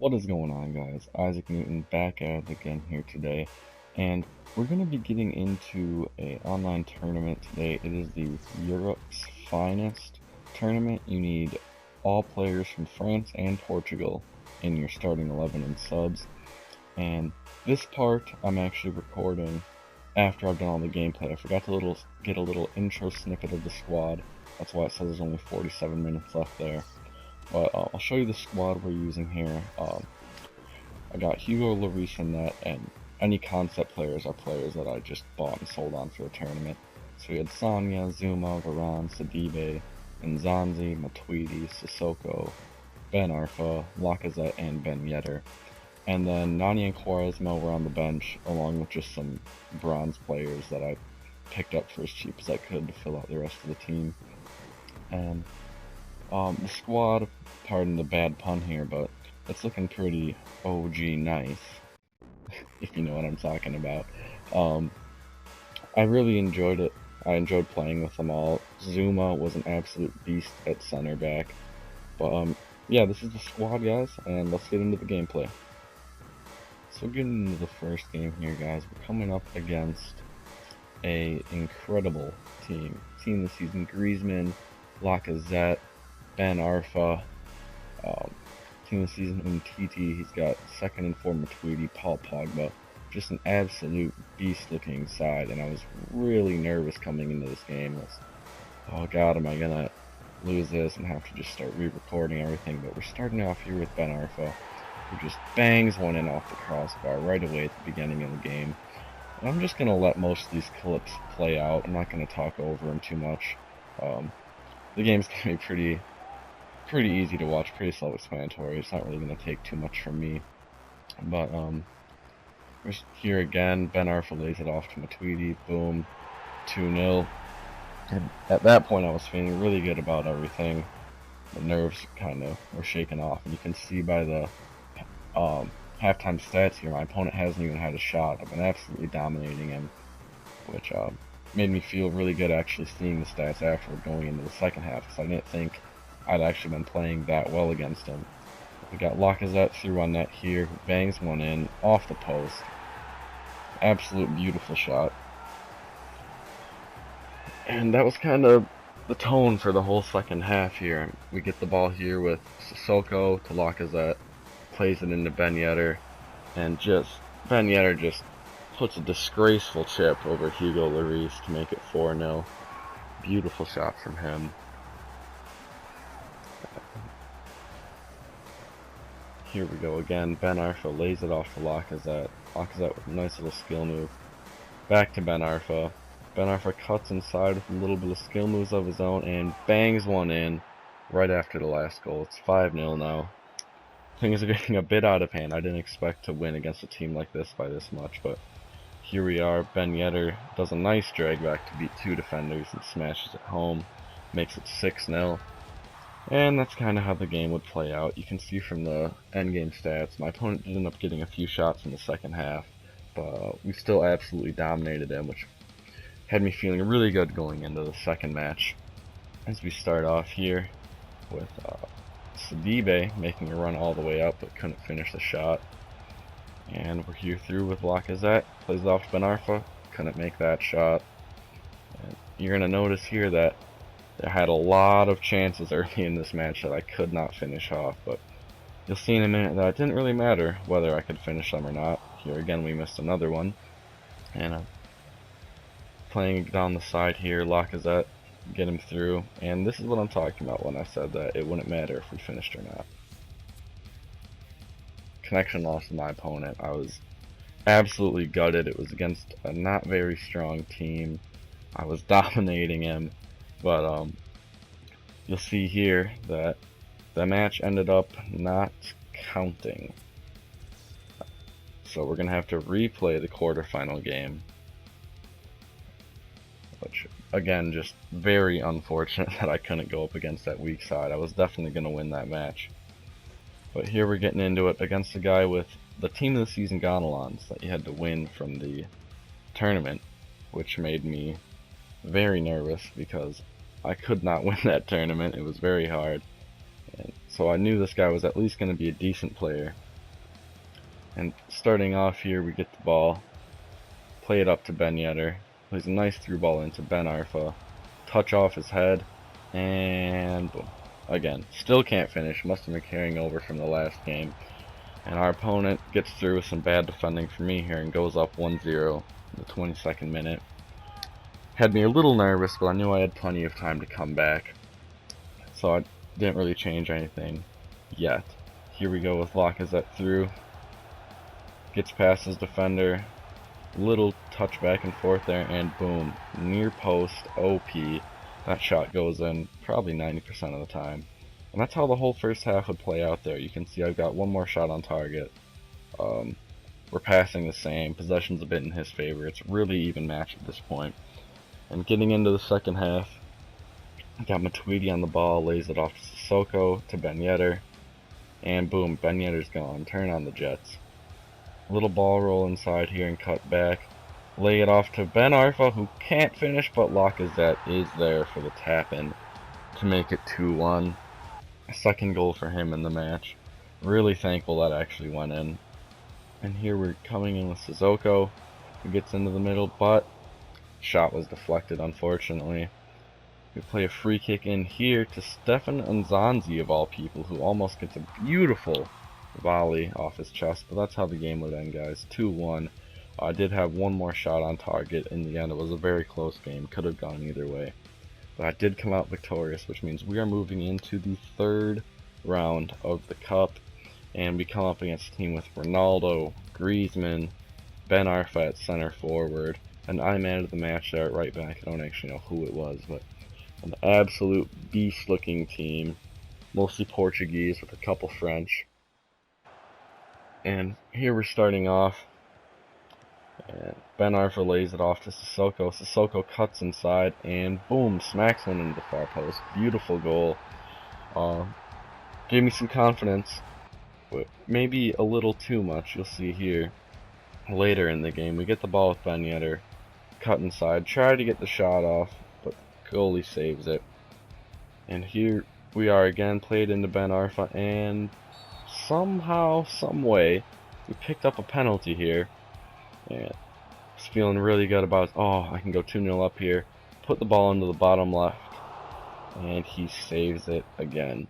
What is going on, guys? Isaac Newton back at it again here today, and we're going to be getting into an online tournament today. It is the Europe's Finest tournament. You need all players from France and Portugal in your starting 11 and subs, and this part I'm actually recording after I've done all the gameplay. I forgot to get a little intro snippet of the squad. That's why it says there's only 47 minutes left there. But I'll show you the squad we're using here. I got Hugo Lloris in that, and any concept players are players that I just bought and sold on for the tournament. So we had Sonia, Zuma, Varane, Sidibe, Nzanzi, Matuidi, Sissoko, Ben Arfa, Lacazette, and Ben Yedder. And then Nani and Quaresma were on the bench, along with just some bronze players that I picked up for as cheap as I could to fill out the rest of the team. And the squad, pardon the bad pun here, but it's looking pretty OG nice, if you know what I'm talking about. I really enjoyed it. I enjoyed playing with them all. Zuma was an absolute beast at center back. But yeah, this is the squad, guys, and let's get into the gameplay. So getting into the first game here, guys, we're coming up against a incredible team. Team this season: Griezmann, Lacazette, Ben Arfa, team of the season Umtiti. He's got second and four Matuidi, Paul Pogba. Just an absolute beast-looking side, and I was really nervous coming into this game. Oh god, am I gonna lose this and have to just start re-recording everything? But we're starting off here with Ben Arfa, who just bangs one in off the crossbar right away at the beginning of the game. And I'm just gonna let most of these clips play out. I'm not gonna talk over them too much. The game's gonna be pretty easy to watch, pretty self-explanatory. It's not really going to take too much from me. But here again, Ben Arfa lays it off to Matuidi. Boom, 2-0. And at that point, I was feeling really good about everything. The nerves kind of were shaken off, and you can see by the halftime stats here, my opponent hasn't even had a shot. I've been absolutely dominating him, which made me feel really good actually seeing the stats afterward going into the second half, because I didn't think I'd actually been playing that well against him. We got Lacazette through on net here, who bangs one in off the post. Absolute beautiful shot. And that was kind of the tone for the whole second half here. We get the ball here with Sissoko to Lacazette, plays it into Ben Yedder, and Ben Yedder just puts a disgraceful chip over Hugo Lloris to make it 4-0. Beautiful shot from him. Here we go again. Ben Arfa lays it off to Lacazette. Lacazette with a nice little skill move. Back to Ben Arfa. Ben Arfa cuts inside with a little bit of skill moves of his own and bangs one in right after the last goal. It's 5-0 now. Things are getting a bit out of hand. I didn't expect to win against a team like this by this much, but here we are. Ben Yedder does a nice drag back to beat two defenders and smashes it home. Makes it 6-0. And that's kind of how the game would play out. You can see from the endgame stats, my opponent did end up getting a few shots in the second half, but we still absolutely dominated him, which had me feeling really good going into the second match. As we start off here with Sidibe making a run all the way up, but couldn't finish the shot. And we're here through with Lacazette, plays it off to Ben Arfa, couldn't make that shot. And you're going to notice here that I had a lot of chances early in this match that I could not finish off, but you'll see in a minute that it didn't really matter whether I could finish them or not. Here again we missed another one, and playing down the side here, Lacazette, get him through, and this is what I'm talking about when I said that it wouldn't matter if we finished or not. Connection loss to my opponent. I was absolutely gutted. It was against a not very strong team. I was dominating him. But you'll see here that the match ended up not counting. So we're going to have to replay the quarterfinal game. Which, again, just very unfortunate that I couldn't go up against that weak side. I was definitely going to win that match. But here we're getting into it against a guy with the team of the season Gonalons that you had to win from the tournament, which made me very nervous because I could not win that tournament. It was very hard. And so I knew this guy was at least going to be a decent player. And starting off here, we get the ball, play it up to Ben Yedder, plays a nice through ball into Ben Arfa, touch off his head, and boom. Again, still can't finish, must have been carrying over from the last game. And our opponent gets through with some bad defending for me here and goes up 1-0 in the 22nd minute. Had me a little nervous, but I knew I had plenty of time to come back, so I didn't really change anything yet. Here we go with Lacazette through, gets past his defender, little touch back and forth there, and boom, near post, OP. That shot goes in probably 90% of the time. And that's how the whole first half would play out there. You can see I've got one more shot on target. We're passing the same, possession's a bit in his favor. It's really even match at this point. And getting into the second half, got Matuidi on the ball, lays it off to Sissoko, to Ben Yedder, and boom, Ben Yedder's gone. Turn on the Jets. Little ball roll inside here and cut back. Lay it off to Ben Arfa, who can't finish, but Lacazette is there for the tap-in to make it 2-1. Second goal for him in the match. Really thankful that actually went in. And here we're coming in with Sissoko, who gets into the middle, but shot was deflected, unfortunately. We play a free kick in here to Stefan Nzonzi, of all people, who almost gets a beautiful volley off his chest, but that's how the game would end, guys. 2-1. I did have one more shot on target. In the end, it was a very close game. Could have gone either way. But I did come out victorious, which means we are moving into the third round of the Cup. And we come up against a team with Ronaldo, Griezmann, Ben Arfa at center forward, and I man of the match there at right back. I don't actually know who it was, but an absolute beast-looking team. Mostly Portuguese with a couple French. And here we're starting off. And Ben Arfa lays it off to Sissoko. Sissoko cuts inside and boom, smacks one into the far post. Beautiful goal. Gave me some confidence, but maybe a little too much. You'll see here later in the game. We get the ball with Ben Yedder. Cut inside. Try to get the shot off, but goalie saves it. And here we are again, played into Ben Arfa, and somehow, some way, we picked up a penalty here. And I was feeling really good about, I can go 2-0 up here. Put the ball into the bottom left, and he saves it again.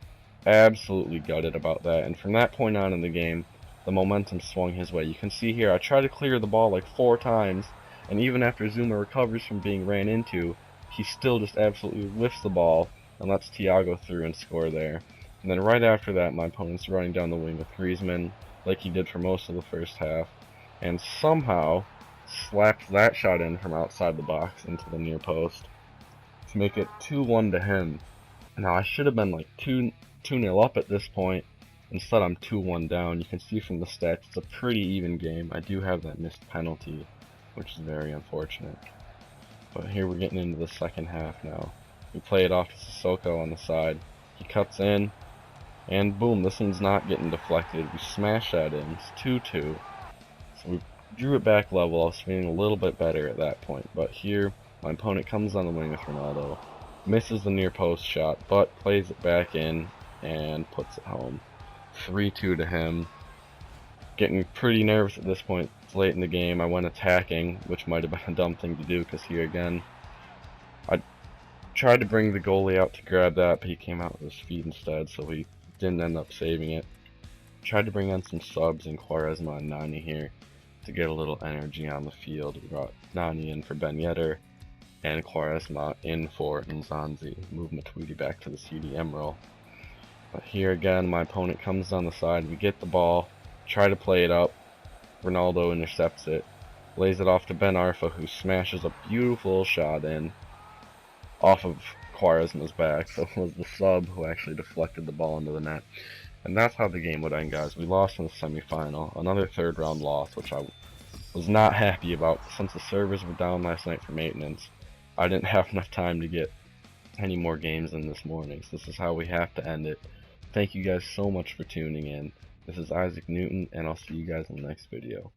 Absolutely gutted about that. And from that point on in the game, the momentum swung his way. You can see here, I tried to clear the ball like 4 times, and even after Zuma recovers from being ran into, he still just absolutely lifts the ball and lets Thiago through and score there. And then right after that, my opponent's running down the wing with Griezmann, like he did for most of the first half, and somehow slapped that shot in from outside the box into the near post to make it 2-1 to him. Now I should have been like 2-0 up at this point. Instead I'm 2-1 down. You can see from the stats it's a pretty even game. I do have that missed penalty, which is very unfortunate. But here we're getting into the second half now. We play it off to Sissoko on the side. He cuts in, and boom, this one's not getting deflected. We smash that in. It's 2-2. So we drew it back level. I was feeling a little bit better at that point. But here, my opponent comes on the wing with Ronaldo. Misses the near post shot, but plays it back in and puts it home. 3-2 to him. Getting pretty nervous at this point. It's late in the game. I went attacking, which might have been a dumb thing to do, because here again, I tried to bring the goalie out to grab that, but he came out with his feet instead, so he didn't end up saving it. Tried to bring on some subs in Quaresma and Nani here to get a little energy on the field. We brought Nani in for Ben Yedder and Quaresma in for Nzonzi. Move Matuidi back to the CDM role. But here again, my opponent comes on the side. We get the ball, try to play it up. Ronaldo intercepts it, lays it off to Ben Arfa, who smashes a beautiful shot in off of Quaresma's back. So it was the sub who actually deflected the ball into the net. And that's how the game would end, guys. We lost in the semifinal. Another third round loss, which I was not happy about. Since the servers were down last night for maintenance, I didn't have enough time to get any more games in this morning. So this is how we have to end it. Thank you guys so much for tuning in. This is Isaac Newton, and I'll see you guys in the next video.